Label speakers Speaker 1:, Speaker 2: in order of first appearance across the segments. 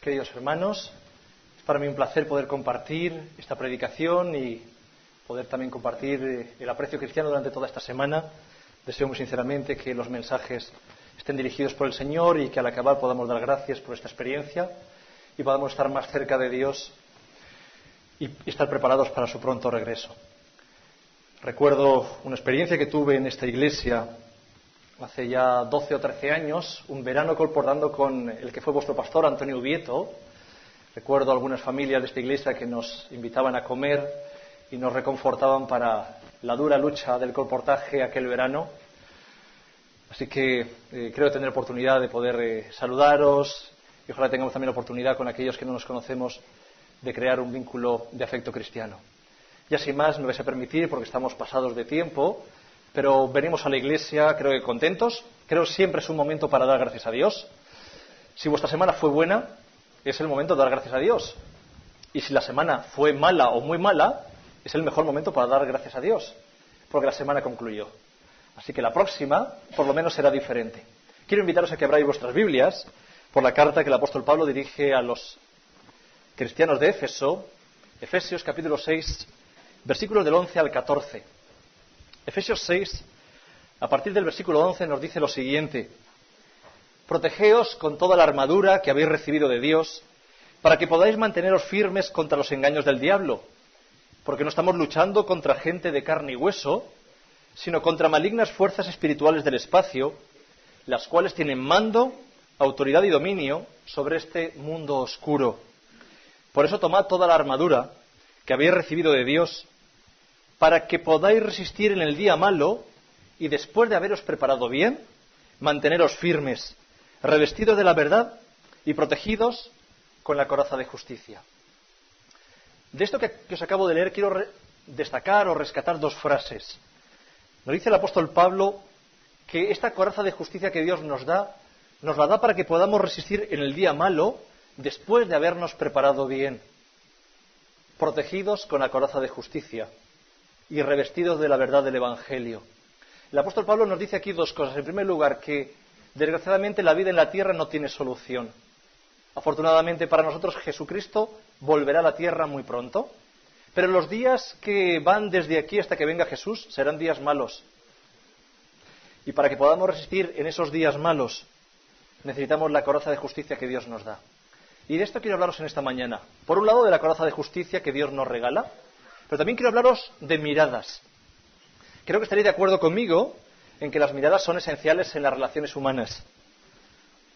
Speaker 1: Queridos hermanos, es para mí un placer poder compartir esta predicación y poder también compartir el aprecio cristiano durante toda esta semana. Deseo muy sinceramente que los mensajes estén dirigidos por el Señor y que al acabar podamos dar gracias por esta experiencia y podamos estar más cerca de Dios y estar preparados para su pronto regreso. Recuerdo una experiencia que tuve en esta iglesia hace ya 12 o 13 años, un verano colportando con el que fue vuestro pastor, Antonio Ubieto. Recuerdo algunas familias de esta iglesia que nos invitaban a comer y nos reconfortaban para la dura lucha del colportaje aquel verano. Así que creo tener oportunidad de poder saludaros y ojalá tengamos también oportunidad con aquellos que no nos conocemos de crear un vínculo de afecto cristiano. Ya sin más, me vais a permitir, porque estamos pasados de tiempo, pero venimos a la iglesia, creo que contentos. Creo siempre es un momento para dar gracias a Dios. Si vuestra semana fue buena, es el momento de dar gracias a Dios. Y si la semana fue mala o muy mala, es el mejor momento para dar gracias a Dios, porque la semana concluyó. Así que la próxima, por lo menos, será diferente. Quiero invitaros a que abráis vuestras Biblias por la carta que el apóstol Pablo dirige a los cristianos de Éfeso, Efesios capítulo 6, versículos del 11 al 14. Efesios 6, a partir del versículo 11, nos dice lo siguiente: Protegeos con toda la armadura que habéis recibido de Dios, para que podáis manteneros firmes contra los engaños del diablo, porque no estamos luchando contra gente de carne y hueso, sino contra malignas fuerzas espirituales del espacio, las cuales tienen mando, autoridad y dominio sobre este mundo oscuro. Por eso tomad toda la armadura que habéis recibido de Dios, para que podáis resistir en el día malo y después de haberos preparado bien, manteneros firmes, revestidos de la verdad y protegidos con la coraza de justicia. De esto que os acabo de leer quiero destacar o rescatar dos frases. Nos dice el apóstol Pablo que esta coraza de justicia que Dios nos la da para que podamos resistir en el día malo después de habernos preparado bien, protegidos con la coraza de justicia y revestidos de la verdad del Evangelio. El apóstol Pablo nos dice aquí dos cosas. En primer lugar, que desgraciadamente la vida en la tierra no tiene solución. Afortunadamente para nosotros Jesucristo volverá a la tierra muy pronto, pero los días que van desde aquí hasta que venga Jesús serán días malos. Y para que podamos resistir en esos días malos necesitamos la coraza de justicia que Dios nos da. Y de esto quiero hablaros en esta mañana. Por un lado, de la coraza de justicia que Dios nos regala, pero también quiero hablaros de miradas. Creo que estaréis de acuerdo conmigo en que las miradas son esenciales en las relaciones humanas.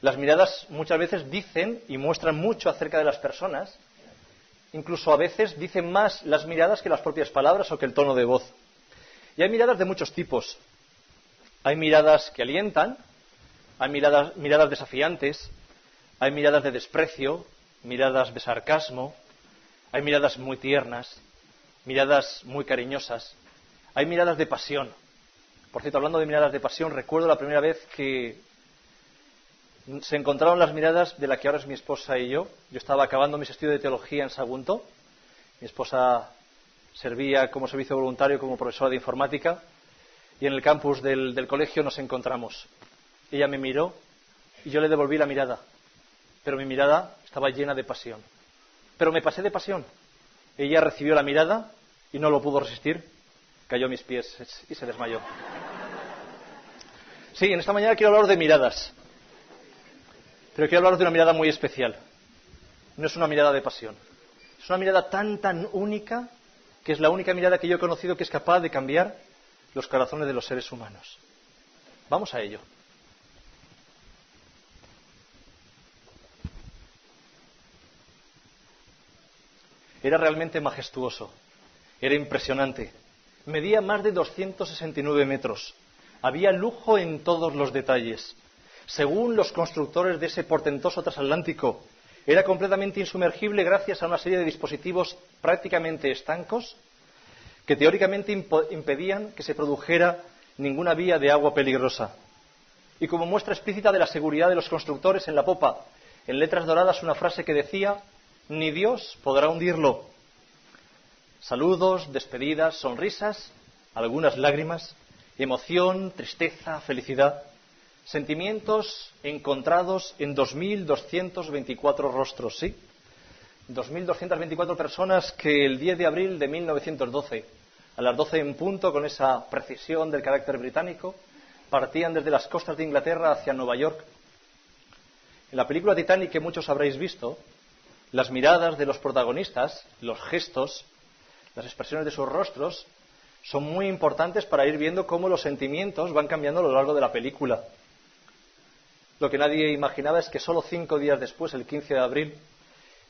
Speaker 1: Las miradas muchas veces dicen y muestran mucho acerca de las personas. Incluso a veces dicen más las miradas que las propias palabras o que el tono de voz. Y hay miradas de muchos tipos. Hay miradas que alientan, hay miradas desafiantes, hay miradas de desprecio, miradas de sarcasmo, hay miradas muy tiernas, miradas muy cariñosas, hay miradas de pasión. Por cierto, hablando de miradas de pasión, recuerdo la primera vez que se encontraron las miradas de la que ahora es mi esposa y yo. Yo estaba acabando mis estudios de teología en Sagunto. Mi esposa servía como servicio voluntario como profesora de informática y en el campus del colegio nos encontramos. Ella me miró y yo le devolví la mirada, pero mi mirada estaba llena de pasión. Pero me pasé de pasión. Ella recibió la mirada y no lo pudo resistir, cayó a mis pies y se desmayó. Sí, en esta mañana quiero hablaros de miradas, pero quiero hablaros de una mirada muy especial. No es una mirada de pasión, es una mirada tan única, que es la única mirada que yo he conocido que es capaz de cambiar los corazones de los seres humanos. Vamos a ello. Era realmente majestuoso, era impresionante. Medía más de 269 metros. Había lujo en todos los detalles. Según los constructores de ese portentoso transatlántico, era completamente insumergible gracias a una serie de dispositivos prácticamente estancos que teóricamente impedían que se produjera ninguna vía de agua peligrosa. Y como muestra explícita de la seguridad de los constructores, en la popa, en letras doradas, una frase que decía: ni Dios podrá hundirlo. Saludos, despedidas, sonrisas, algunas lágrimas, emoción, tristeza, felicidad. Sentimientos encontrados en 2.224 rostros, ¿sí? 2.224 personas que el 10 de abril de 1912, a las 12 en punto, con esa precisión del carácter británico, partían desde las costas de Inglaterra hacia Nueva York. En la película Titanic, que muchos habréis visto, las miradas de los protagonistas, los gestos, las expresiones de sus rostros, son muy importantes para ir viendo cómo los sentimientos van cambiando a lo largo de la película. Lo que nadie imaginaba es que solo 5 días después, el 15 de abril,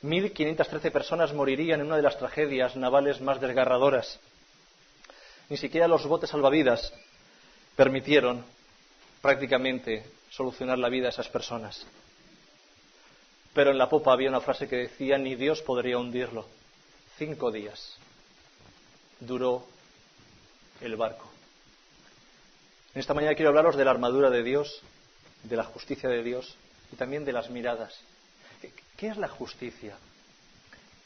Speaker 1: 1.513 personas morirían en una de las tragedias navales más desgarradoras. Ni siquiera los botes salvavidas permitieron prácticamente solucionar la vida a esas personas. Pero en la popa había una frase que decía: ni Dios podría hundirlo. 5 días duró el barco. En esta mañana quiero hablaros de la armadura de Dios, de la justicia de Dios y también de las miradas. ¿Qué es la justicia?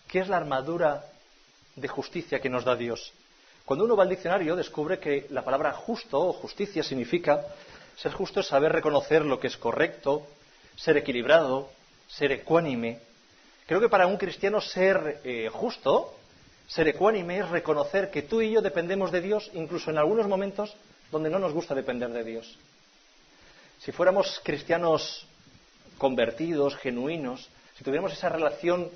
Speaker 1: ¿Qué es la armadura de justicia que nos da Dios? Cuando uno va al diccionario descubre que la palabra justo o justicia significa ser justo, es saber reconocer lo que es correcto, ser equilibrado, ser ecuánime. Creo que para un cristiano ser justo, ser ecuánime, es reconocer que tú y yo dependemos de Dios, incluso en algunos momentos donde no nos gusta depender de Dios. Si fuéramos cristianos convertidos, genuinos, si tuviéramos esa relación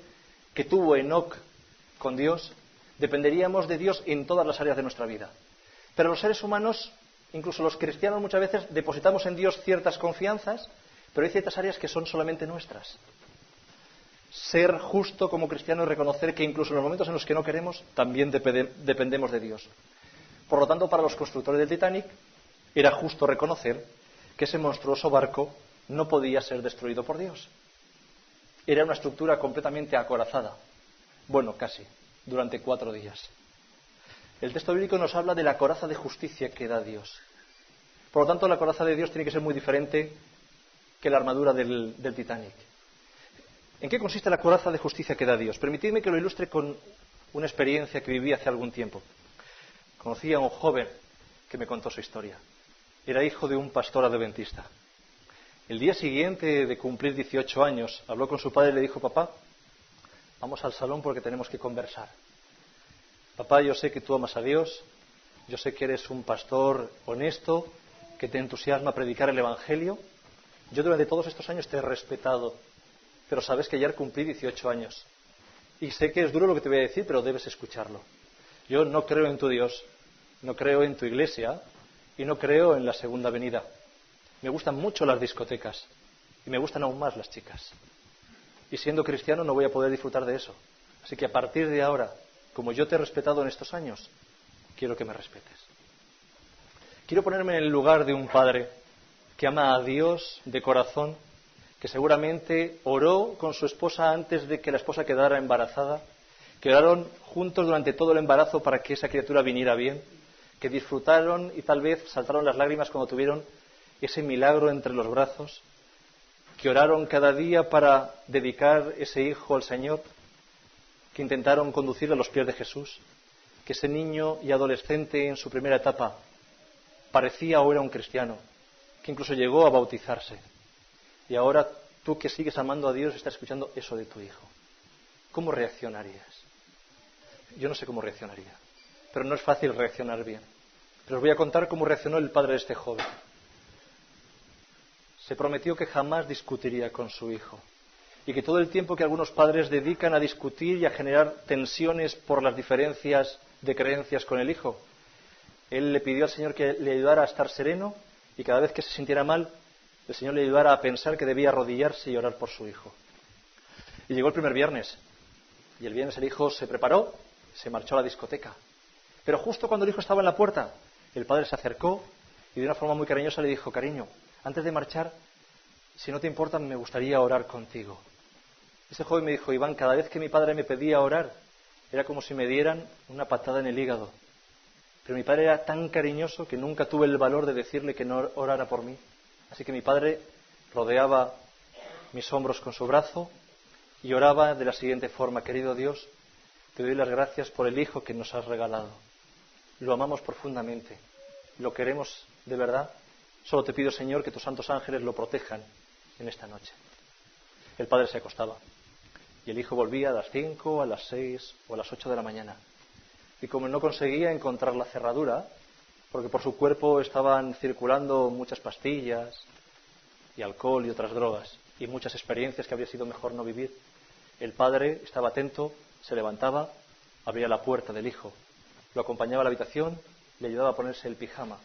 Speaker 1: que tuvo Enoc con Dios, dependeríamos de Dios en todas las áreas de nuestra vida. Pero los seres humanos, incluso los cristianos, muchas veces depositamos en Dios ciertas confianzas, pero hay ciertas áreas que son solamente nuestras. Ser justo como cristiano es reconocer que incluso en los momentos en los que no queremos, también dependemos de Dios. Por lo tanto, para los constructores del Titanic, era justo reconocer que ese monstruoso barco no podía ser destruido por Dios. Era una estructura completamente acorazada. Bueno, casi, durante 4 días. El texto bíblico nos habla de la coraza de justicia que da Dios. Por lo tanto, la coraza de Dios tiene que ser muy diferente que la armadura del Titanic. ¿En qué consiste la coraza de justicia que da Dios? Permitidme que lo ilustre con una experiencia que viví hace algún tiempo. Conocí a un joven que me contó su historia. Era hijo de un pastor adventista. El día siguiente de cumplir 18 años, habló con su padre y le dijo: papá, vamos al salón porque tenemos que conversar. Papá, yo sé que tú amas a Dios, yo sé que eres un pastor honesto, que te entusiasma predicar el Evangelio. Yo durante todos estos años te he respetado, pero sabes que ayer cumplí 18 años. Y sé que es duro lo que te voy a decir, pero debes escucharlo. Yo no creo en tu Dios, no creo en tu iglesia y no creo en la segunda venida. Me gustan mucho las discotecas y me gustan aún más las chicas. Y siendo cristiano no voy a poder disfrutar de eso. Así que a partir de ahora, como yo te he respetado en estos años, quiero que me respetes. Quiero ponerme en el lugar de un padre que ama a Dios de corazón, que seguramente oró con su esposa antes de que la esposa quedara embarazada, que oraron juntos durante todo el embarazo para que esa criatura viniera bien, que disfrutaron y tal vez saltaron las lágrimas cuando tuvieron ese milagro entre los brazos, que oraron cada día para dedicar ese hijo al Señor, que intentaron conducirlo a los pies de Jesús, que ese niño y adolescente en su primera etapa parecía o era un cristiano, que incluso llegó a bautizarse. Y ahora tú que sigues amando a Dios estás escuchando eso de tu hijo. ¿Cómo reaccionarías? Yo no sé cómo reaccionaría, pero no es fácil reaccionar bien. Pero os voy a contar cómo reaccionó el padre de este joven. Se prometió que jamás discutiría con su hijo y que todo el tiempo que algunos padres dedican a discutir y a generar tensiones por las diferencias de creencias con el hijo, él le pidió al Señor que le ayudara a estar sereno y cada vez que se sintiera mal, el Señor le ayudara a pensar que debía arrodillarse y orar por su hijo. Y llegó el primer viernes y el viernes el hijo se preparó, se marchó a la discoteca. Pero justo cuando el hijo estaba en la puerta, el padre se acercó y de una forma muy cariñosa le dijo: cariño, antes de marchar, si no te importa, me gustaría orar contigo. Ese joven me dijo: Iván, cada vez que mi padre me pedía orar, era como si me dieran una patada en el hígado. Pero mi padre era tan cariñoso que nunca tuve el valor de decirle que no orara por mí. Así que mi padre rodeaba mis hombros con su brazo y oraba de la siguiente forma: querido Dios, te doy las gracias por el hijo que nos has regalado. Lo amamos profundamente, lo queremos de verdad Solo te pido, Señor, que tus santos ángeles lo protejan en esta noche. El padre se acostaba y el hijo volvía a las 5, a las 6 o a las 8 de la mañana. Y como no conseguía encontrar la cerradura, porque por su cuerpo estaban circulando muchas pastillas y alcohol y otras drogas y muchas experiencias que habría sido mejor no vivir, el padre estaba atento, se levantaba, abría la puerta del hijo, lo acompañaba a la habitación, le ayudaba a ponerse el pijama.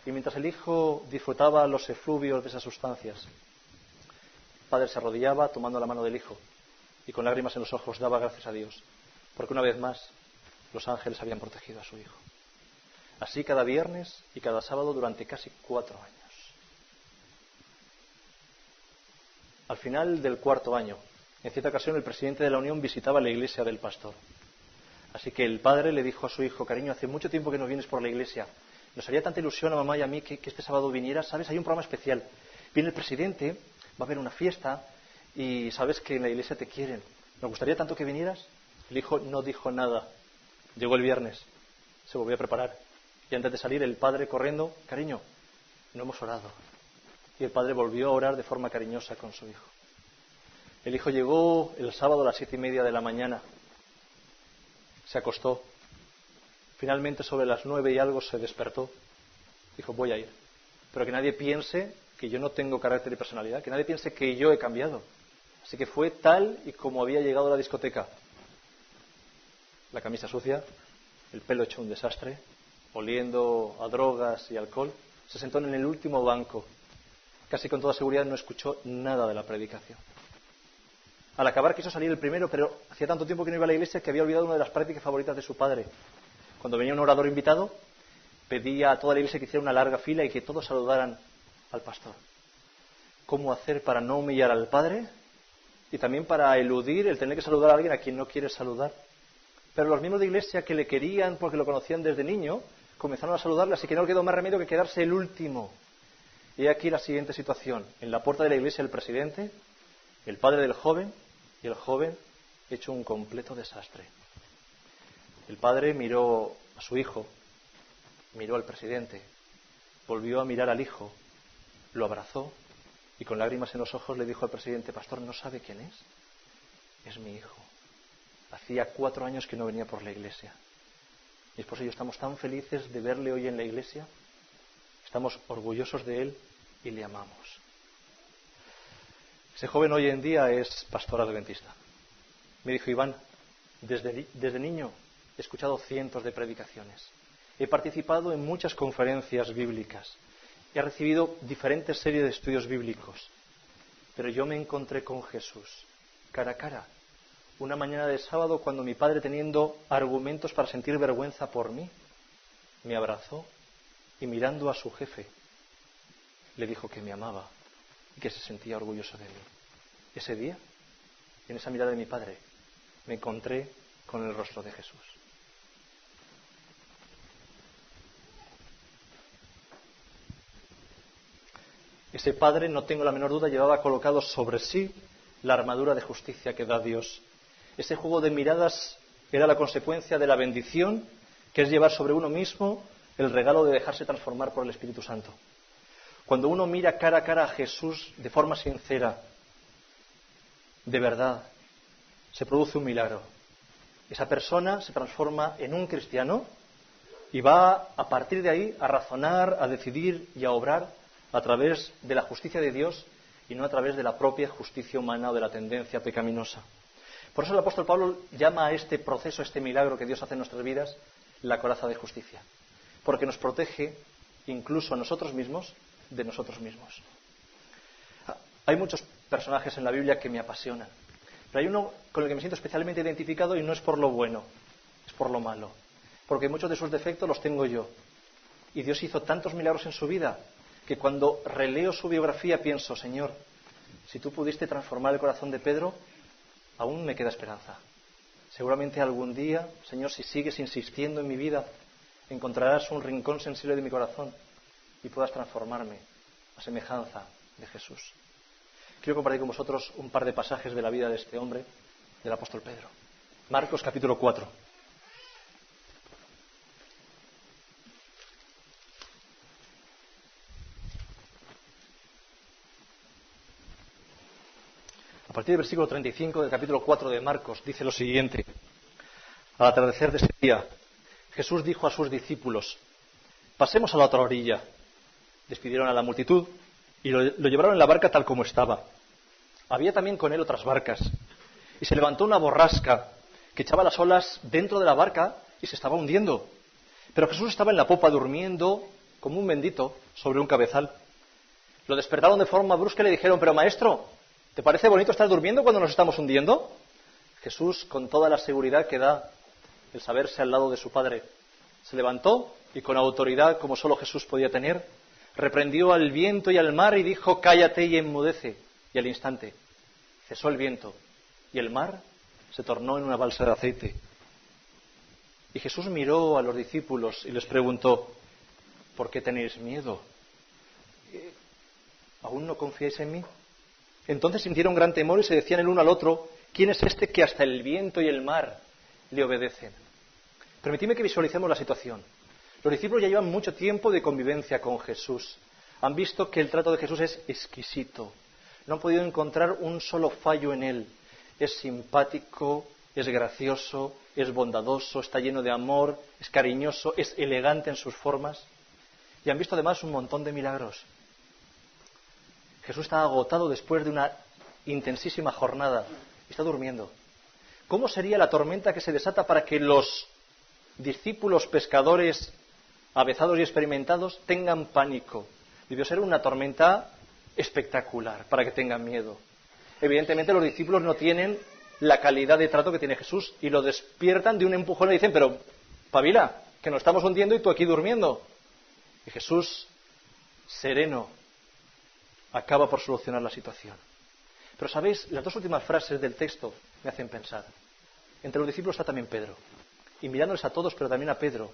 Speaker 1: Y mientras el hijo disfrutaba los efluvios de esas sustancias, el padre se arrodillaba tomando la mano del hijo y con lágrimas en los ojos daba gracias a Dios, porque una vez más los ángeles habían protegido a su hijo. Así cada viernes y cada sábado durante casi 4 años. Al final del 4.º año, en cierta ocasión el presidente de la Unión visitaba la iglesia del pastor. Así que el padre le dijo a su hijo: cariño, hace mucho tiempo que no vienes por la iglesia. Nos haría tanta ilusión a mamá y a mí que este sábado vinieras. ¿Sabes? Hay un programa especial. Viene el presidente, va a haber una fiesta y sabes que en la iglesia te quieren. Nos gustaría tanto que vinieras. El hijo no dijo nada. Llegó el viernes, se volvió a preparar. Y antes de salir, el padre corriendo: cariño, no hemos orado. Y el padre volvió a orar de forma cariñosa con su hijo. El hijo llegó el sábado a las 7:30 de la mañana. Se acostó. Finalmente, sobre las 9 y algo, se despertó. Dijo: voy a ir. Pero que nadie piense que yo no tengo carácter y personalidad, que nadie piense que yo he cambiado. Así que fue tal y como había llegado a la discoteca. La camisa sucia, el pelo hecho un desastre, oliendo a drogas y alcohol. Se sentó en el último banco. Casi con toda seguridad no escuchó nada de la predicación. Al acabar quiso salir el primero, pero hacía tanto tiempo que no iba a la iglesia que había olvidado una de las prácticas favoritas de su padre. Cuando venía un orador invitado, pedía a toda la iglesia que hiciera una larga fila y que todos saludaran al pastor. ¿Cómo hacer para no humillar al padre? Y también para eludir el tener que saludar a alguien a quien no quiere saludar. Pero los miembros de iglesia que le querían porque lo conocían desde niño, comenzaron a saludarle, así que no le quedó más remedio que quedarse el último. Y aquí la siguiente situación. En la puerta de la iglesia el presidente, el padre del joven y el joven hecho un completo desastre. El padre miró a su hijo, miró al presidente, volvió a mirar al hijo, lo abrazó y con lágrimas en los ojos le dijo al presidente: pastor, ¿no sabe quién es? Es mi hijo. Hacía 4 años que no venía por la iglesia. Mi esposo y yo estamos tan felices de verle hoy en la iglesia. Estamos orgullosos de él y le amamos. Ese joven hoy en día es pastor adventista. Me dijo: Iván, desde niño he escuchado cientos de predicaciones. He participado en muchas conferencias bíblicas. He recibido diferentes series de estudios bíblicos. Pero yo me encontré con Jesús cara a cara una mañana de sábado, cuando mi padre, teniendo argumentos para sentir vergüenza por mí, me abrazó y mirando a su jefe le dijo que me amaba y que se sentía orgulloso de mí. Ese día, en esa mirada de mi padre, me encontré con el rostro de Jesús. Ese padre, no tengo la menor duda, llevaba colocado sobre sí la armadura de justicia que da Dios. Ese juego de miradas era la consecuencia de la bendición, que es llevar sobre uno mismo el regalo de dejarse transformar por el Espíritu Santo. Cuando uno mira cara a cara a Jesús de forma sincera, de verdad, se produce un milagro. Esa persona se transforma en un cristiano y va a partir de ahí a razonar, a decidir y a obrar a través de la justicia de Dios y no a través de la propia justicia humana o de la tendencia pecaminosa. Por eso el apóstol Pablo llama a este proceso, a este milagro que Dios hace en nuestras vidas, la coraza de justicia, porque nos protege incluso a nosotros mismos de nosotros mismos. Hay muchos personajes en la Biblia que me apasionan, pero hay uno con el que me siento especialmente identificado y no es por lo bueno, es por lo malo, porque muchos de sus defectos los tengo yo. Y Dios hizo tantos milagros en su vida que cuando releo su biografía pienso: Señor, si tú pudiste transformar el corazón de Pedro, aún me queda esperanza. Seguramente algún día, Señor, si sigues insistiendo en mi vida, encontrarás un rincón sensible de mi corazón y puedas transformarme a semejanza de Jesús. Quiero compartir con vosotros un par de pasajes de la vida de este hombre, del apóstol Pedro. Marcos capítulo 4. A partir del versículo 35 del capítulo 4 de Marcos dice lo siguiente. Al atardecer de ese día, Jesús dijo a sus discípulos: pasemos a la otra orilla. Despidieron a la multitud y lo llevaron en la barca tal como estaba. Había también con él otras barcas. Y se levantó una borrasca que echaba las olas dentro de la barca y se estaba hundiendo. Pero Jesús estaba en la popa durmiendo como un bendito sobre un cabezal. Lo despertaron de forma brusca y le dijeron: pero maestro, ¿te parece bonito estar durmiendo cuando nos estamos hundiendo? Jesús, con toda la seguridad que da el saberse al lado de su Padre, se levantó y con autoridad como solo Jesús podía tener, reprendió al viento y al mar y dijo: cállate y enmudece. Y al instante cesó el viento y el mar se tornó en una balsa de aceite. Y Jesús miró a los discípulos y les preguntó: ¿por qué tenéis miedo? ¿Aún no confiáis en mí? Entonces sintieron gran temor y se decían el uno al otro: ¿quién es este que hasta el viento y el mar le obedecen? Permitidme que visualicemos la situación. Los discípulos ya llevan mucho tiempo de convivencia con Jesús. Han visto que el trato de Jesús es exquisito. No han podido encontrar un solo fallo en él. Es simpático, es gracioso, es bondadoso, está lleno de amor, es cariñoso, es elegante en sus formas. Y han visto además un montón de milagros. Jesús está agotado después de una intensísima jornada y está durmiendo. ¿Cómo sería la tormenta que se desata para que los discípulos pescadores avezados y experimentados tengan pánico? Debió ser una tormenta espectacular para que tengan miedo. Evidentemente los discípulos no tienen la calidad de trato que tiene Jesús y lo despiertan de un empujón y le dicen: pero pabila, que nos estamos hundiendo y tú aquí durmiendo. Y Jesús, sereno, acaba por solucionar la situación. Pero sabéis, las dos últimas frases del texto me hacen pensar. Entre los discípulos está también Pedro. Y mirándoles a todos, pero también a Pedro,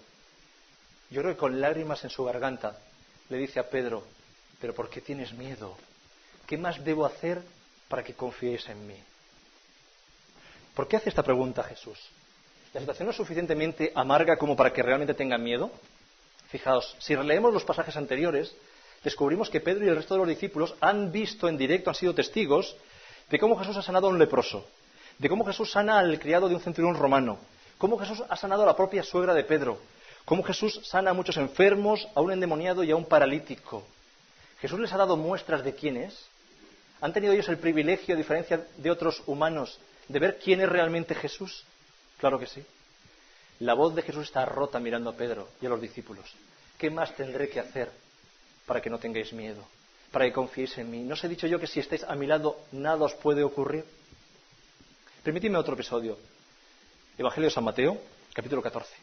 Speaker 1: yo creo que con lágrimas en su garganta, le dice a Pedro: pero ¿por qué tienes miedo? ¿Qué más debo hacer para que confíes en mí? ¿Por qué hace esta pregunta Jesús? ¿La situación no es suficientemente amarga como para que realmente tengan miedo? Fijaos, si releemos los pasajes anteriores, descubrimos que Pedro y el resto de los discípulos han visto en directo, han sido testigos de cómo Jesús ha sanado a un leproso, de cómo Jesús sana al criado de un centurión romano, cómo Jesús ha sanado a la propia suegra de Pedro, cómo Jesús sana a muchos enfermos, a un endemoniado y a un paralítico. Jesús les ha dado muestras de quién es. ¿Han tenido ellos el privilegio, a diferencia de otros humanos, de ver quién es realmente Jesús? Claro que sí. La voz de Jesús está rota mirando a Pedro y a los discípulos. ¿Qué más tendré que hacer para que no tengáis miedo? Para que confiéis en mí. ¿No os he dicho yo que si estáis a mi lado nada os puede ocurrir? Permitidme otro episodio. Evangelio de San Mateo, capítulo 14.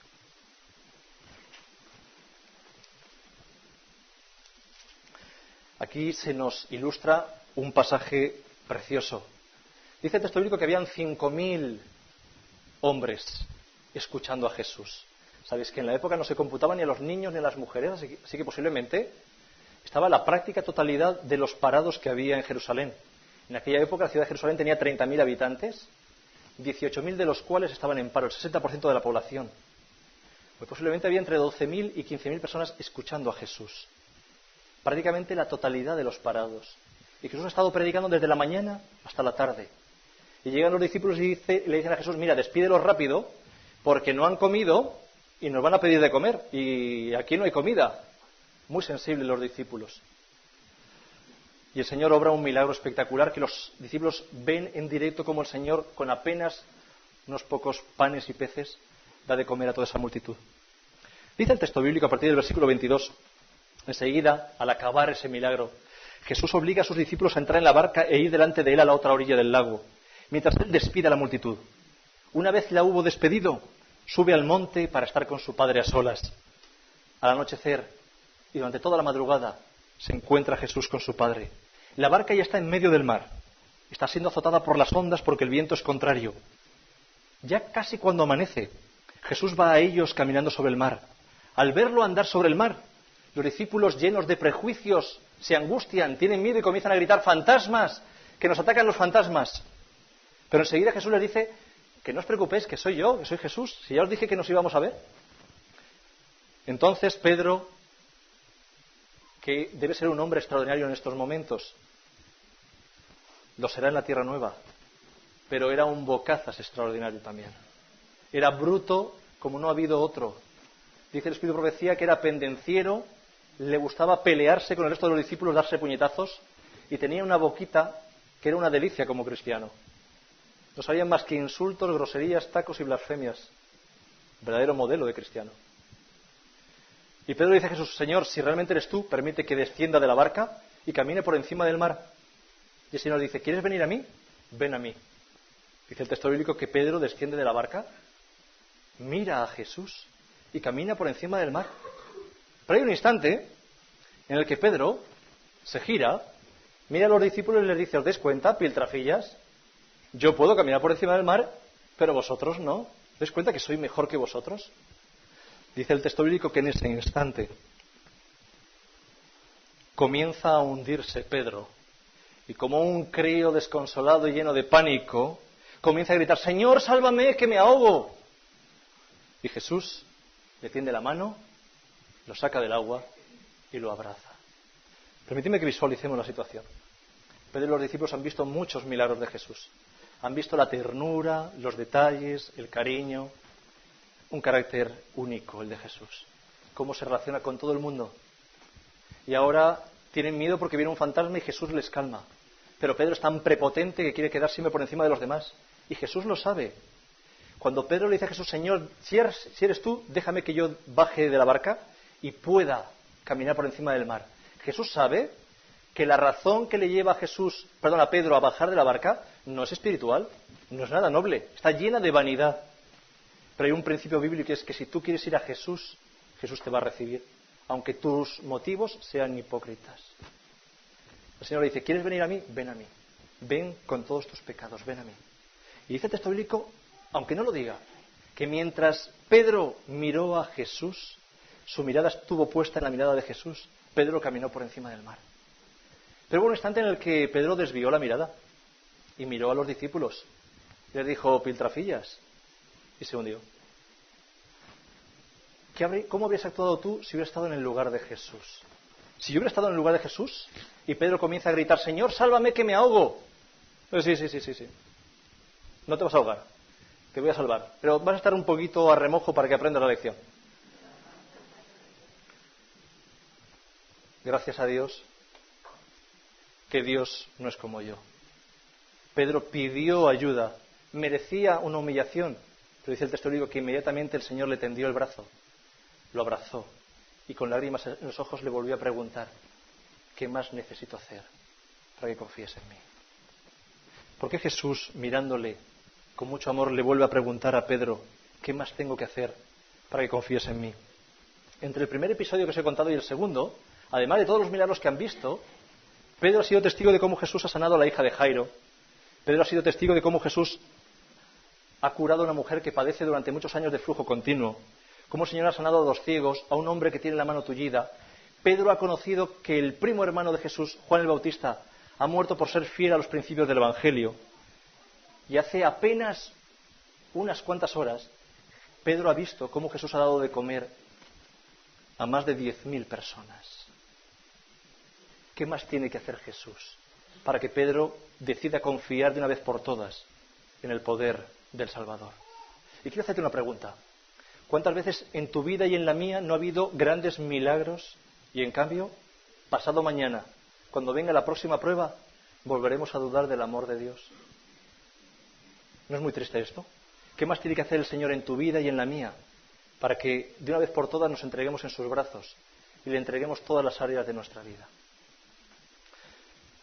Speaker 1: Aquí se nos ilustra un pasaje precioso. Dice el texto bíblico que habían 5.000 hombres escuchando a Jesús. Sabéis que en la época no se computaban ni a los niños ni a las mujeres, así que posiblemente estaba la práctica totalidad de los parados que había en Jerusalén. En aquella época la ciudad de Jerusalén tenía 30.000 habitantes, 18.000 de los cuales estaban en paro, el 60% de la población. Pues posiblemente había entre 12.000 y 15.000 personas escuchando a Jesús. Prácticamente la totalidad de los parados. Y Jesús ha estado predicando desde la mañana hasta la tarde. Y llegan los discípulos y le dicen a Jesús: mira, despídelos rápido, porque no han comido y nos van a pedir de comer. Y aquí no hay comida. Muy sensibles los discípulos. Y el Señor obra un milagro espectacular que los discípulos ven en directo como el Señor, con apenas unos pocos panes y peces, da de comer a toda esa multitud. Dice el texto bíblico a partir del versículo 22. Enseguida, al acabar ese milagro, Jesús obliga a sus discípulos a entrar en la barca e ir delante de él a la otra orilla del lago, mientras él despide a la multitud. Una vez la hubo despedido, sube al monte para estar con su Padre a solas. Al anochecer y durante toda la madrugada se encuentra Jesús con su Padre. La barca ya está en medio del mar. Está siendo azotada por las ondas porque el viento es contrario. Ya casi cuando amanece, Jesús va a ellos caminando sobre el mar. Al verlo andar sobre el mar, los discípulos, llenos de prejuicios, se angustian, tienen miedo y comienzan a gritar: ¡fantasmas! ¡Que nos atacan los fantasmas! Pero enseguida Jesús les dice: que no os preocupéis, que soy yo, que soy Jesús. Si ya os dije que nos íbamos a ver. Entonces Pedro, que debe ser un hombre extraordinario en estos momentos, lo será en la tierra nueva, pero era un bocazas extraordinario también. Era bruto como no ha habido otro. Dice el Espíritu de Profecía que era pendenciero, le gustaba pelearse con el resto de los discípulos, darse puñetazos, y tenía una boquita que era una delicia como cristiano. No sabían más que insultos, groserías, tacos y blasfemias. Verdadero modelo de cristiano. Y Pedro dice a Jesús: Señor, si realmente eres tú, permite que descienda de la barca y camine por encima del mar. Y el Señor dice: ¿quieres venir a mí? Ven a mí. Dice el texto bíblico que Pedro desciende de la barca, mira a Jesús y camina por encima del mar. Pero hay un instante en el que Pedro se gira, mira a los discípulos y les dice: ¿os dais cuenta, piltrafillas? Yo puedo caminar por encima del mar, pero vosotros no. ¿Os dais cuenta que soy mejor que vosotros? Dice el texto bíblico que en ese instante comienza a hundirse Pedro, y como un crío desconsolado y lleno de pánico, comienza a gritar: Señor, sálvame, que me ahogo. Y Jesús le tiende la mano, lo saca del agua y lo abraza. Permíteme que visualicemos la situación. Pedro y los discípulos han visto muchos milagros de Jesús. Han visto la ternura, los detalles, el cariño, un carácter único, el de Jesús. Cómo se relaciona con todo el mundo. Y ahora tienen miedo porque viene un fantasma y Jesús les calma. Pero Pedro es tan prepotente que quiere quedar siempre por encima de los demás. Y Jesús lo sabe. Cuando Pedro le dice a Jesús: Señor, si eres tú, déjame que yo baje de la barca y pueda caminar por encima del mar. Jesús sabe que la razón que le lleva a Pedro a bajar de la barca no es espiritual, no es nada noble, está llena de vanidad. Pero hay un principio bíblico que es que si tú quieres ir a Jesús, Jesús te va a recibir, aunque tus motivos sean hipócritas. El Señor le dice: ¿quieres venir a mí? Ven a mí. Ven con todos tus pecados, ven a mí. Y dice el texto bíblico, aunque no lo diga, que mientras Pedro miró a Jesús, su mirada estuvo puesta en la mirada de Jesús, Pedro caminó por encima del mar. Pero hubo un instante en el que Pedro desvió la mirada y miró a los discípulos. Y les dijo: piltrafillas. Y se hundió. ¿Cómo habrías actuado tú si hubieras estado en el lugar de Jesús? Si yo hubiera estado en el lugar de Jesús y Pedro comienza a gritar: Señor, sálvame, que me ahogo. Pues sí. No te vas a ahogar, te voy a salvar. Pero vas a estar un poquito a remojo para que aprendas la lección. Gracias a Dios que Dios no es como yo. Pedro pidió ayuda, merecía una humillación, pero dice el texto bíblico que inmediatamente el Señor le tendió el brazo, lo abrazó y con lágrimas en los ojos le volvió a preguntar: ¿qué más necesito hacer para que confíes en mí? ¿Por qué Jesús, mirándole con mucho amor, le vuelve a preguntar a Pedro: ¿qué más tengo que hacer para que confíes en mí? Entre el primer episodio que os he contado y el segundo, además de todos los milagros que han visto, Pedro ha sido testigo de cómo Jesús ha sanado a la hija de Jairo. Pedro ha sido testigo de cómo Jesús ha curado a una mujer que padece durante muchos años de flujo continuo. Cómo el Señor ha sanado a 2 ciegos, a un hombre que tiene la mano tullida. Pedro ha conocido que el primo hermano de Jesús, Juan el Bautista, ha muerto por ser fiel a los principios del Evangelio. Y hace apenas unas cuantas horas, Pedro ha visto cómo Jesús ha dado de comer a más de 10.000 personas. ¿Qué más tiene que hacer Jesús para que Pedro decida confiar de una vez por todas en el poder del Salvador? Y quiero hacerte una pregunta. ¿Cuántas veces en tu vida y en la mía no ha habido grandes milagros y en cambio, pasado mañana, cuando venga la próxima prueba, volveremos a dudar del amor de Dios? ¿No es muy triste esto? ¿Qué más tiene que hacer el Señor en tu vida y en la mía para que de una vez por todas nos entreguemos en sus brazos y le entreguemos todas las áreas de nuestra vida?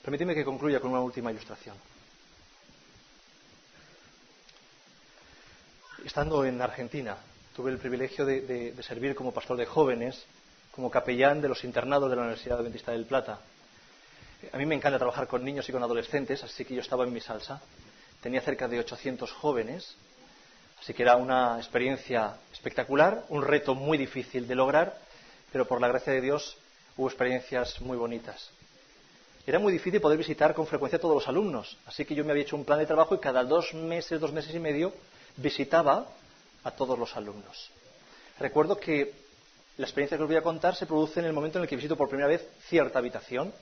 Speaker 1: Permíteme que concluya con una última ilustración. Estando en Argentina, tuve el privilegio de servir como pastor de jóvenes, como capellán de los internados de la Universidad Adventista del Plata. A mí me encanta trabajar con niños y con adolescentes, así que yo estaba en mi salsa. Tenía cerca de 800 jóvenes, así que era una experiencia espectacular, un reto muy difícil de lograr, pero por la gracia de Dios hubo experiencias muy bonitas. Era muy difícil poder visitar con frecuencia a todos los alumnos, así que yo me había hecho un plan de trabajo y cada 2 meses, 2 meses y medio, visitaba a todos los alumnos. Recuerdo que la experiencia que os voy a contar se produce en el momento en el que visito por primera vez cierta habitación.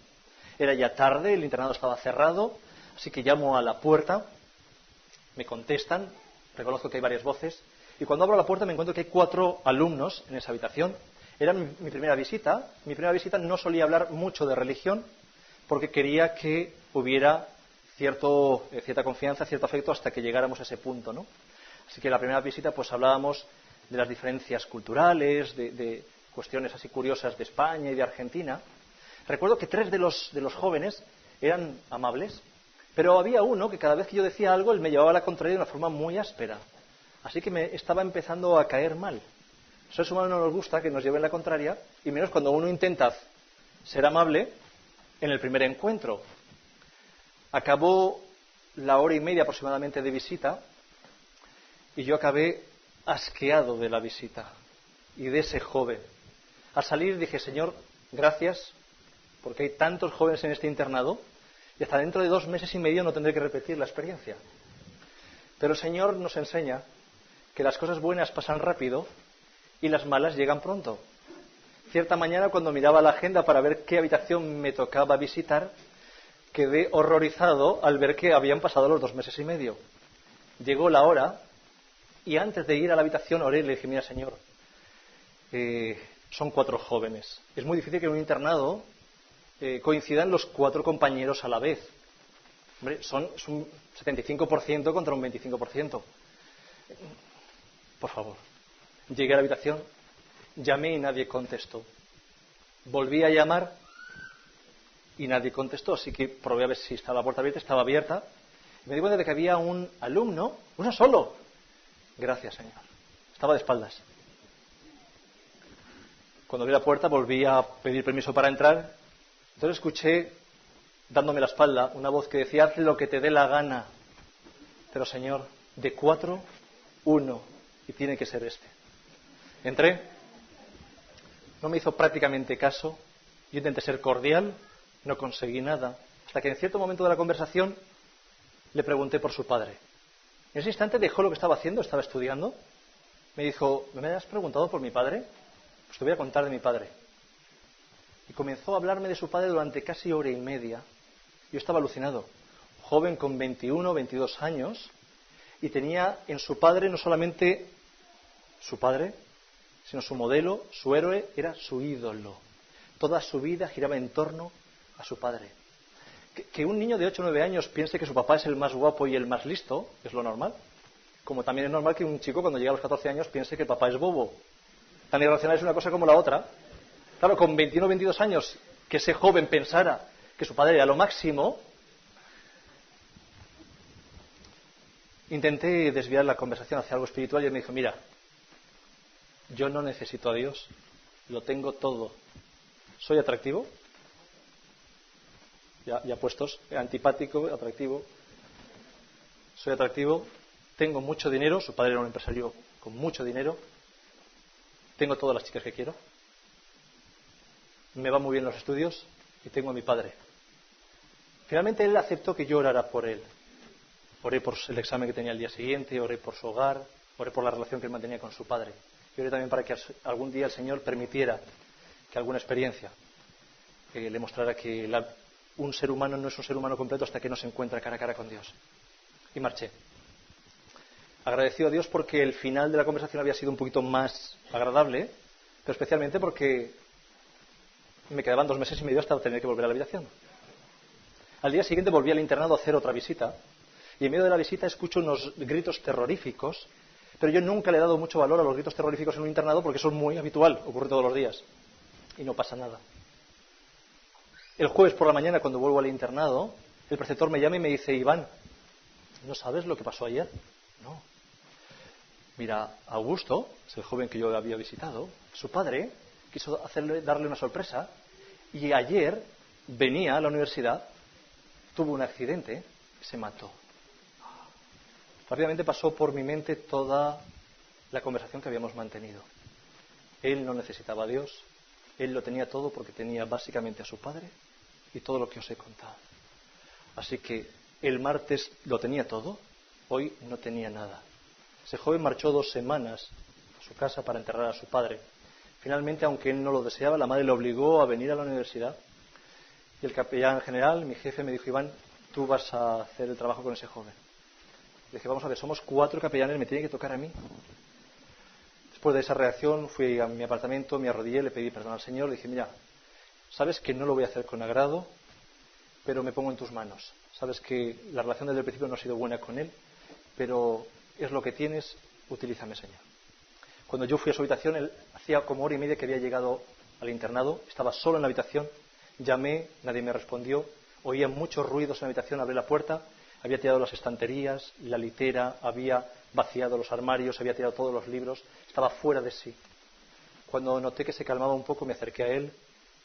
Speaker 1: Era ya tarde, el internado estaba cerrado, así que llamo a la puerta Me contestan, reconozco que hay varias voces, y cuando abro la puerta me encuentro que hay 4 alumnos en esa habitación. Era mi primera visita. Mi primera visita no solía hablar mucho de religión, porque quería que hubiera cierta confianza, cierto afecto hasta que llegáramos a ese punto, ¿no? Así que en la primera visita pues hablábamos de las diferencias culturales, de cuestiones así curiosas de España y de Argentina. Recuerdo que 3 de los jóvenes eran amables, pero había uno que cada vez que yo decía algo, él me llevaba a la contraria de una forma muy áspera. Así que me estaba empezando a caer mal. A los seres humanos no nos gusta que nos lleven la contraria, y menos cuando uno intenta ser amable en el primer encuentro. Acabó la hora y media aproximadamente de visita, y yo acabé asqueado de la visita y de ese joven. Al salir dije, Señor, gracias, porque hay tantos jóvenes en este internado, y hasta dentro de 2 meses y medio no tendré que repetir la experiencia. Pero el Señor nos enseña que las cosas buenas pasan rápido y las malas llegan pronto. Cierta mañana, cuando miraba la agenda para ver qué habitación me tocaba visitar, quedé horrorizado al ver que habían pasado los 2 meses y medio. Llegó la hora y antes de ir a la habitación oré y le dije, mira, Señor, son 4 jóvenes. Es muy difícil que en un internado coincidan los 4 compañeros a la vez. Hombre, es un 75% contra un 25%. Por favor. Llegué a la habitación, llamé y nadie contestó. Volví a llamar y nadie contestó, así que probé a ver si estaba la puerta abierta. Estaba abierta. Me di cuenta de que había un alumno, uno solo. Gracias, Señor. Estaba de espaldas. Cuando abrí la puerta volví a pedir permiso para entrar. Entonces escuché, dándome la espalda, una voz que decía, haz lo que te dé la gana. Pero, Señor, de 4, 1, y tiene que ser este. Entré, no me hizo prácticamente caso, yo intenté ser cordial, no conseguí nada, hasta que en cierto momento de la conversación le pregunté por su padre. En ese instante dejó lo que estaba haciendo, estaba estudiando, me dijo, ¿me has preguntado por mi padre? Pues te voy a contar de mi padre. Y comenzó a hablarme de su padre durante casi hora y media. Yo estaba alucinado. Joven con 21, 22 años, y tenía en su padre no solamente su padre, sino su modelo, su héroe, era su ídolo. Toda su vida giraba en torno a su padre. Que un niño de 8 o 9 años piense que su papá es el más guapo y el más listo, es lo normal. Como también es normal que un chico cuando llega a los 14 años piense que el papá es bobo. Tan irracional es una cosa como la otra. Claro, con 21 o 22 años, que ese joven pensara que su padre era lo máximo, intenté desviar la conversación hacia algo espiritual y él me dijo, mira, yo no necesito a Dios, lo tengo todo. ¿Soy atractivo? Ya puestos, antipático, atractivo. Soy atractivo, tengo mucho dinero, su padre era un empresario con mucho dinero, tengo todas las chicas que quiero, me va muy bien los estudios y tengo a mi padre. Finalmente él aceptó que yo orara por él. Oré por el examen que tenía el día siguiente, oré por su hogar, oré por la relación que él mantenía con su padre. Y oré también para que algún día el Señor permitiera que alguna experiencia le mostrara que un ser humano no es un ser humano completo hasta que no se encuentra cara a cara con Dios. Y marché. Agradecido a Dios porque el final de la conversación había sido un poquito más agradable, pero especialmente porque me quedaban 2 meses y medio hasta tener que volver a la habitación. Al día siguiente volví al internado a hacer otra visita, y en medio de la visita escucho unos gritos terroríficos, pero yo nunca le he dado mucho valor a los gritos terroríficos en un internado porque eso es muy habitual, ocurre todos los días, y no pasa nada. El jueves por la mañana, cuando vuelvo al internado, el preceptor me llama y me dice, Iván, ¿no sabes lo que pasó ayer? No. Mira, Augusto, es el joven que yo había visitado, su padre quiso darle una sorpresa, y ayer venía a la universidad, tuvo un accidente y se mató. Rápidamente pasó por mi mente toda la conversación que habíamos mantenido. Él no necesitaba a Dios, él lo tenía todo porque tenía básicamente a su padre y todo lo que os he contado. Así que el martes lo tenía todo, hoy no tenía nada. Ese joven marchó 2 semanas a su casa para enterrar a su padre. Finalmente, aunque él no lo deseaba, la madre le obligó a venir a la universidad. Y el capellán general, mi jefe, me dijo, Iván, tú vas a hacer el trabajo con ese joven. Dije, vamos a ver, somos 4 capellanes, me tiene que tocar a mí. Después de esa reacción fui a mi apartamento, me arrodillé, le pedí perdón al Señor, le dije, mira, sabes que no lo voy a hacer con agrado, pero me pongo en tus manos. Sabes que la relación desde el principio no ha sido buena con Él, pero es lo que tienes, utilízame, Señor. Cuando yo fui a su habitación, él hacía como 1 hora y media que había llegado al internado, estaba solo en la habitación, llamé, nadie me respondió, oía muchos ruidos en la habitación, abrí la puerta, había tirado las estanterías, la litera, había vaciado los armarios, había tirado todos los libros, estaba fuera de sí. Cuando noté que se calmaba un poco, me acerqué a él,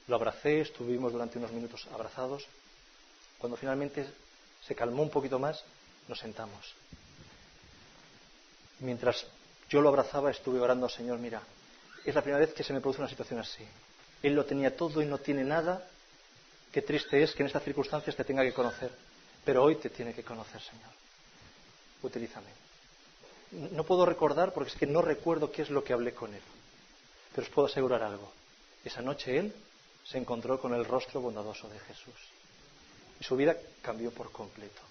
Speaker 1: lo abracé, estuvimos durante unos minutos abrazados. Cuando finalmente se calmó un poquito más, nos sentamos. Mientras yo lo abrazaba, estuve orando, Señor, mira, es la primera vez que se me produce una situación así. Él lo tenía todo y no tiene nada. Qué triste es que en estas circunstancias te tenga que conocer. Pero hoy te tiene que conocer, Señor. Utilízame. No puedo recordar porque es que no recuerdo qué es lo que hablé con él. Pero os puedo asegurar algo. Esa noche él se encontró con el rostro bondadoso de Jesús. Y su vida cambió por completo.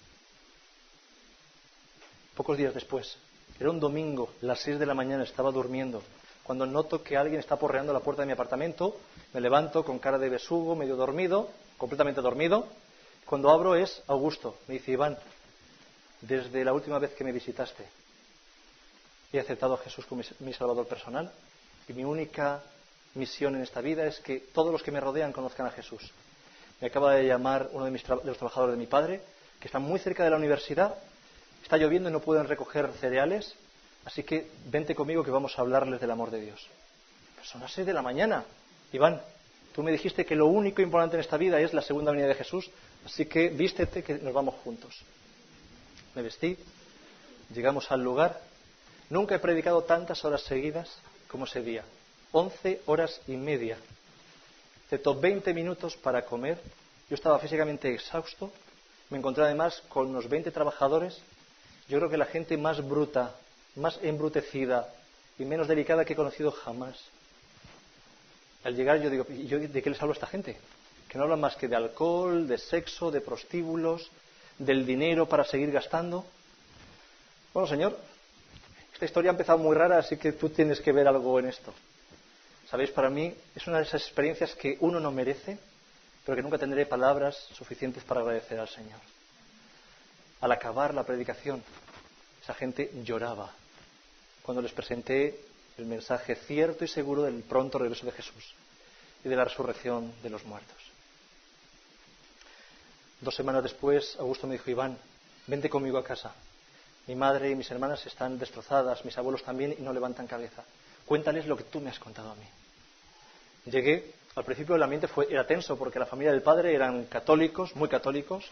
Speaker 1: Pocos días después, era un domingo, las 6 de la mañana, estaba durmiendo. Cuando noto que alguien está porreando la puerta de mi apartamento, me levanto con cara de besugo, medio dormido, completamente dormido. Cuando abro es Augusto. Me dice, Iván, desde la última vez que me visitaste, he aceptado a Jesús como mi Salvador personal y mi única misión en esta vida es que todos los que me rodean conozcan a Jesús. Me acaba de llamar uno de los trabajadores de mi padre, que está muy cerca de la universidad, está lloviendo y no pueden recoger cereales, así que vente conmigo que vamos a hablarles del amor de Dios. Pero son las 6 de la mañana. Iván, tú me dijiste que lo único importante en esta vida es la segunda venida de Jesús, así que vístete que nos vamos juntos. Me vestí, llegamos al lugar. Nunca he predicado tantas horas seguidas como ese día. 11 horas y media. Excepto 20 minutos para comer. Yo estaba físicamente exhausto. Me encontré además con unos 20 trabajadores. Yo creo que la gente más bruta, más embrutecida y menos delicada que he conocido jamás. Al llegar yo digo, ¿y yo de qué les hablo a esta gente? Que no hablan más que de alcohol, de sexo, de prostíbulos, del dinero para seguir gastando. Bueno, Señor, esta historia ha empezado muy rara, así que tú tienes que ver algo en esto. Sabéis, para mí es una de esas experiencias que uno no merece, pero que nunca tendré palabras suficientes para agradecer al Señor. Al acabar la predicación, esa gente lloraba cuando les presenté el mensaje cierto y seguro del pronto regreso de Jesús y de la resurrección de los muertos. 2 semanas después, Augusto me dijo, Iván, vente conmigo a casa. Mi madre y mis hermanas están destrozadas, mis abuelos también, y no levantan cabeza. Cuéntales lo que tú me has contado a mí. Llegué, al principio el ambiente era tenso porque la familia del padre eran católicos, muy católicos,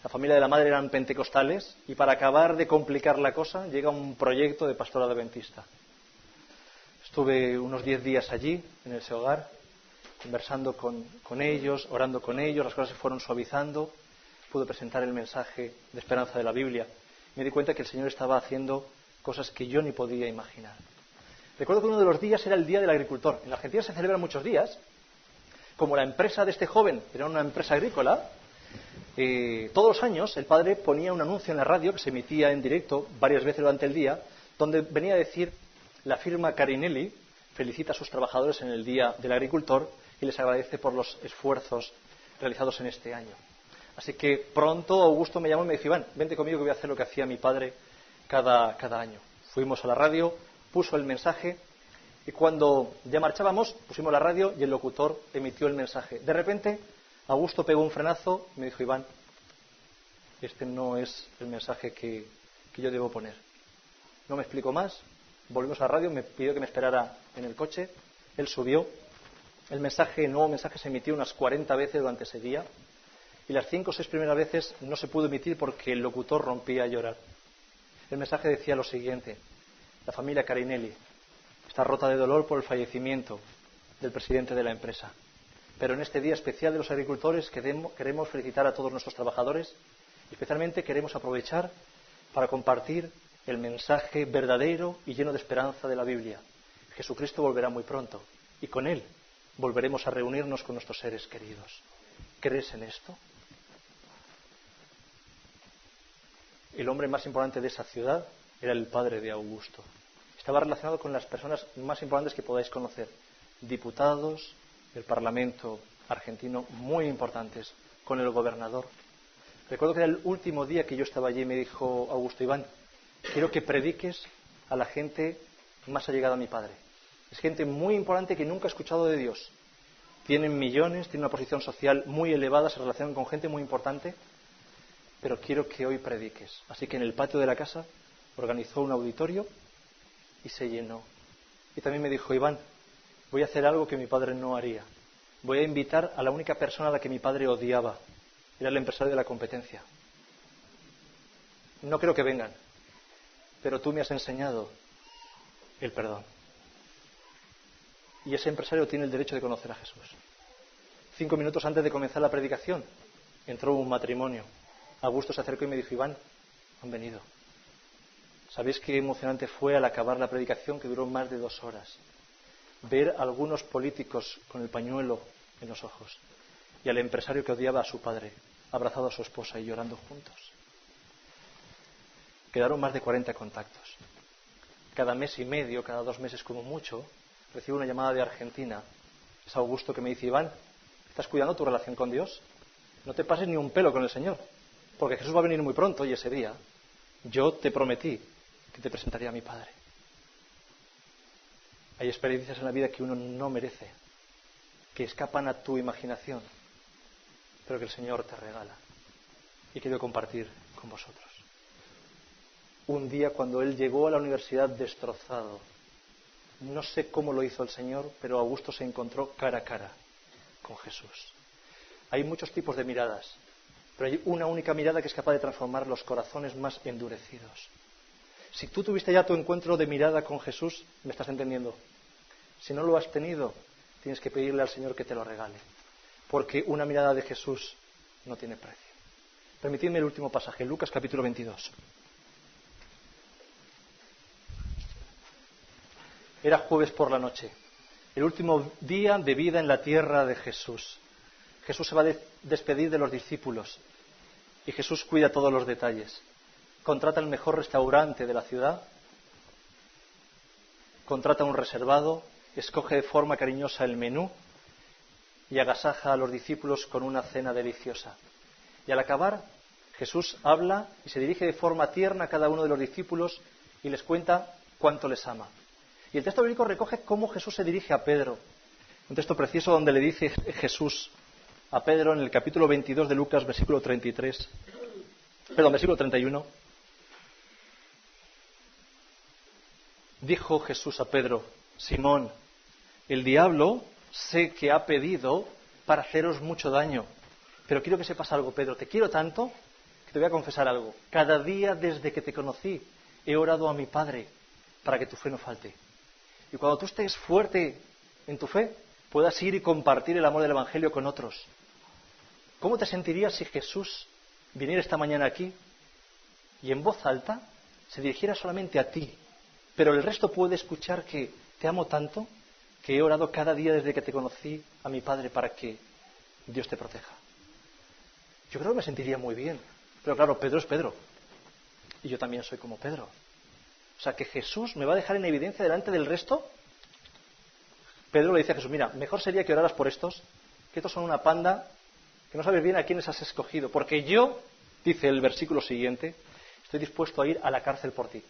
Speaker 1: la familia de la madre eran pentecostales, y para acabar de complicar la cosa llega un proyecto de pastorado adventista. Estuve unos 10 días allí, en ese hogar, conversando con ellos, orando con ellos, las cosas se fueron suavizando, pude presentar el mensaje de esperanza de la Biblia. Me di cuenta que el Señor estaba haciendo cosas que yo ni podía imaginar. Recuerdo que uno de los días era el Día del Agricultor. En la Argentina se celebran muchos días. Como la empresa de este joven era una empresa agrícola, todos los años el padre ponía un anuncio en la radio que se emitía en directo varias veces durante el día, donde venía a decir, la firma Carinelli felicita a sus trabajadores en el Día del Agricultor y les agradece por los esfuerzos realizados en este año. Así que pronto Augusto me llamó y me dijo, Iván, vente conmigo que voy a hacer lo que hacía mi padre cada año. Fuimos a la radio, puso el mensaje y cuando ya marchábamos pusimos la radio y el locutor emitió el mensaje. De repente Augusto pegó un frenazo y me dijo, Iván, este no es el mensaje que yo debo poner. No me explicó más, volvimos a la radio, me pidió que me esperara en el coche, él subió, el nuevo mensaje se emitió unas 40 veces durante ese día. Y las 5 o 6 primeras veces no se pudo emitir porque el locutor rompía a llorar. El mensaje decía lo siguiente, la familia Carinelli está rota de dolor por el fallecimiento del presidente de la empresa. Pero en este día especial de los agricultores queremos felicitar a todos nuestros trabajadores y especialmente queremos aprovechar para compartir el mensaje verdadero y lleno de esperanza de la Biblia. Jesucristo volverá muy pronto y con Él volveremos a reunirnos con nuestros seres queridos. ¿Crees en esto? el hombre más importante de esa ciudad era el padre de Augusto. Estaba relacionado con las personas más importantes que podáis conocer, diputados del Parlamento argentino muy importantes, con el gobernador. Recuerdo que era el último día que yo estaba allí y me dijo Augusto: Iván, quiero que prediques a la gente más allegada a mi padre. Es gente muy importante que nunca ha escuchado de Dios. Tienen millones, tienen una posición social muy elevada, se relacionan con gente muy importante, pero quiero que hoy prediques. Así que en el patio de la casa organizó un auditorio y se llenó. Y también me dijo: Iván, voy a hacer algo que mi padre no haría. Voy a invitar a la única persona a la que mi padre odiaba. Era el empresario de la competencia. No creo que vengan, pero tú me has enseñado el perdón. Y ese empresario tiene el derecho de conocer a Jesús. 5 minutos antes de comenzar la predicación, entró un matrimonio. Augusto se acercó y me dijo: Iván, han venido. ¿Sabéis qué emocionante fue al acabar la predicación, que duró más de 2 horas? Ver a algunos políticos con el pañuelo en los ojos y al empresario que odiaba a su padre, abrazado a su esposa y llorando juntos. Quedaron más de 40 contactos. Cada mes y medio, cada 2 meses como mucho, recibo una llamada de Argentina. Es Augusto que me dice: Iván, ¿estás cuidando tu relación con Dios? No te pases ni un pelo con el Señor, porque Jesús va a venir muy pronto y ese día yo te prometí que te presentaría a mi Padre. Hay experiencias en la vida que uno no merece, que escapan a tu imaginación, pero que el Señor te regala y quiero compartir con vosotros. Un día, cuando él llegó a la universidad destrozado, no sé cómo lo hizo el Señor, pero Augusto se encontró cara a cara con Jesús. Hay muchos tipos de miradas, pero hay una única mirada que es capaz de transformar los corazones más endurecidos. Si tú tuviste ya tu encuentro de mirada con Jesús, me estás entendiendo. Si no lo has tenido, tienes que pedirle al Señor que te lo regale, porque una mirada de Jesús no tiene precio. Permitidme el último pasaje, Lucas capítulo 22. Era jueves por la noche, el último día de vida en la tierra de Jesús. Jesús se va a despedir de los discípulos y Jesús cuida todos los detalles. Contrata el mejor restaurante de la ciudad, contrata un reservado, escoge de forma cariñosa el menú y agasaja a los discípulos con una cena deliciosa. Y al acabar, Jesús habla y se dirige de forma tierna a cada uno de los discípulos y les cuenta cuánto les ama. Y el texto bíblico recoge cómo Jesús se dirige a Pedro. Un texto precioso donde le dice Jesús a Pedro en el capítulo 22 de Lucas, versículo 31. Dijo Jesús a Pedro: Simón, el diablo sé que ha pedido para haceros mucho daño, pero quiero que sepas algo, Pedro, te quiero tanto que te voy a confesar algo. Cada día desde que te conocí he orado a mi Padre para que tu fe no falte. Y cuando tú estés fuerte en tu fe, puedas ir y compartir el amor del Evangelio con otros. ¿Cómo te sentirías si Jesús viniera esta mañana aquí y en voz alta se dirigiera solamente a ti, pero el resto puede escuchar que te amo tanto que he orado cada día desde que te conocí a mi Padre para que Dios te proteja? Yo creo que me sentiría muy bien. Pero claro, Pedro es Pedro. Y yo también soy como Pedro. O sea, que Jesús me va a dejar en evidencia delante del resto. Pedro le dice a Jesús: mira, mejor sería que oraras por estos, que estos son una panda, que no sabes bien a quiénes has escogido. Porque yo, dice el versículo siguiente, estoy dispuesto a ir a la cárcel por ti.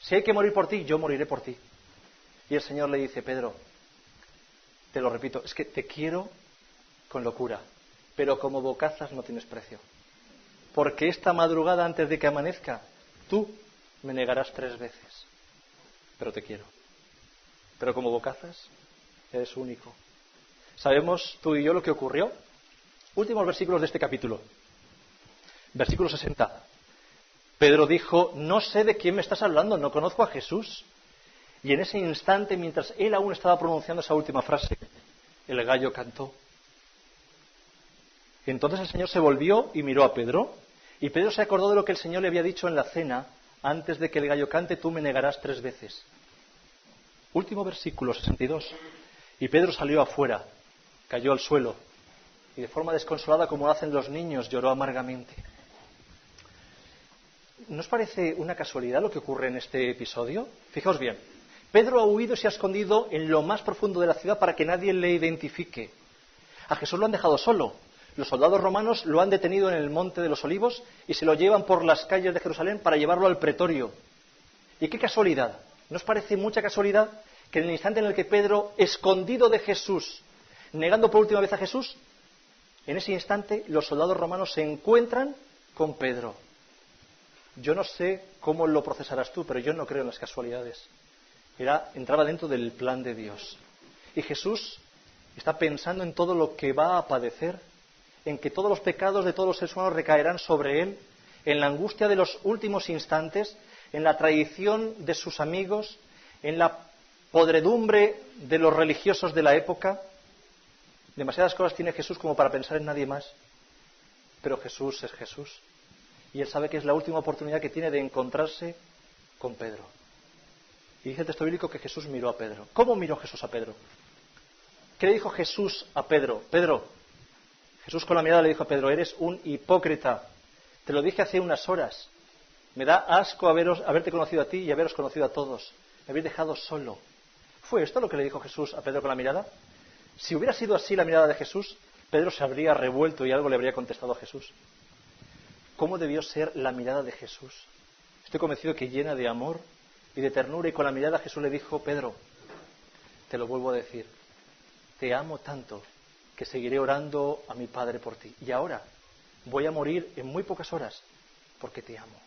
Speaker 1: Si hay que morir por ti, yo moriré por ti. Y el Señor le dice: Pedro, te lo repito, es que te quiero con locura, pero como bocazas no tienes precio. Porque esta madrugada, antes de que amanezca, tú me negarás 3 veces. Pero te quiero. Pero como bocazas, eres único. ¿Sabemos tú y yo lo que ocurrió? Últimos versículos de este capítulo. Versículo 60. Pedro dijo: no sé de quién me estás hablando, no conozco a Jesús. Y en ese instante, mientras él aún estaba pronunciando esa última frase, el gallo cantó. Entonces el Señor se volvió y miró a Pedro, y Pedro se acordó de lo que el Señor le había dicho en la cena: antes de que el gallo cante, tú me negarás 3 veces. Último versículo, 62. Y Pedro salió afuera, cayó al suelo, y de forma desconsolada, como hacen los niños, lloró amargamente. ¿No os parece una casualidad lo que ocurre en este episodio? Fijaos bien. Pedro ha huido y se ha escondido en lo más profundo de la ciudad para que nadie le identifique. A Jesús lo han dejado solo. Los soldados romanos lo han detenido en el Monte de los Olivos y se lo llevan por las calles de Jerusalén para llevarlo al pretorio. ¿Y qué casualidad? ¿No os parece mucha casualidad que en el instante en el que Pedro, escondido de Jesús, negando por última vez a Jesús, en ese instante los soldados romanos se encuentran con Pedro? Yo no sé cómo lo procesarás tú, pero yo no creo en las casualidades. Entraba dentro del plan de Dios. Y Jesús está pensando en todo lo que va a padecer, en que todos los pecados de todos los seres humanos recaerán sobre él, en la angustia de los últimos instantes, en la traición de sus amigos, en la podredumbre de los religiosos de la época. Demasiadas cosas tiene Jesús como para pensar en nadie más. Pero Jesús es Jesús. Y él sabe que es la última oportunidad que tiene de encontrarse con Pedro. Y dice el texto bíblico que Jesús miró a Pedro. ¿Cómo miró Jesús a Pedro? ¿Qué le dijo Jesús a Pedro? Pedro, Jesús con la mirada le dijo a Pedro, eres un hipócrita. Te lo dije hace unas horas. Me da asco haberte conocido a ti y haberos conocido a todos. Me habéis dejado solo. ¿Fue esto lo que le dijo Jesús a Pedro con la mirada? Si hubiera sido así la mirada de Jesús, Pedro se habría revuelto y algo le habría contestado a Jesús. ¿Cómo debió ser la mirada de Jesús? Estoy convencido que llena de amor y de ternura, y con la mirada Jesús le dijo, Pedro, te lo vuelvo a decir, te amo tanto que seguiré orando a mi Padre por ti. Y ahora voy a morir en muy pocas horas porque te amo.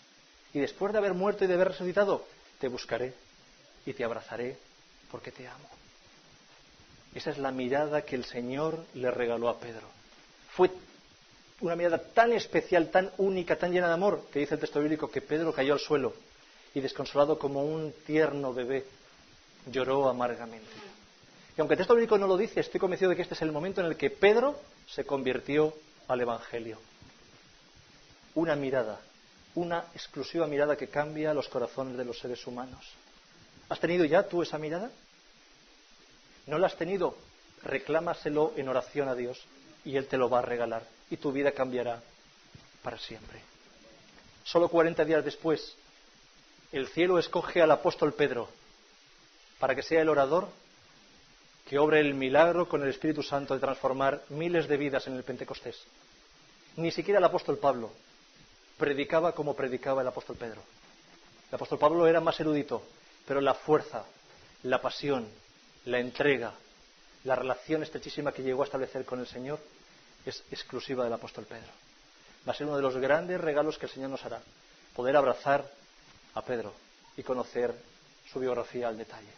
Speaker 1: Y después de haber muerto y de haber resucitado, te buscaré y te abrazaré porque te amo. Esa es la mirada que el Señor le regaló a Pedro. Fue una mirada tan especial, tan única, tan llena de amor, que dice el texto bíblico que Pedro cayó al suelo y, desconsolado como un tierno bebé, lloró amargamente. Y aunque el texto bíblico no lo dice, estoy convencido de que este es el momento en el que Pedro se convirtió al Evangelio. Una mirada, una exclusiva mirada que cambia los corazones de los seres humanos. ¿Has tenido ya tú esa mirada? ¿No la has tenido? Reclámaselo en oración a Dios y Él te lo va a regalar y tu vida cambiará para siempre. Solo 40 días después, el cielo escoge al apóstol Pedro para que sea el orador que obre el milagro con el Espíritu Santo de transformar miles de vidas en el Pentecostés. Ni siquiera el apóstol Pablo predicaba como predicaba el apóstol Pedro. El apóstol Pablo era más erudito, pero la fuerza, la pasión, la entrega, la relación estrechísima que llegó a establecer con el Señor es exclusiva del apóstol Pedro. Va a ser uno de los grandes regalos que el Señor nos hará, poder abrazar a Pedro y conocer su biografía al detalle.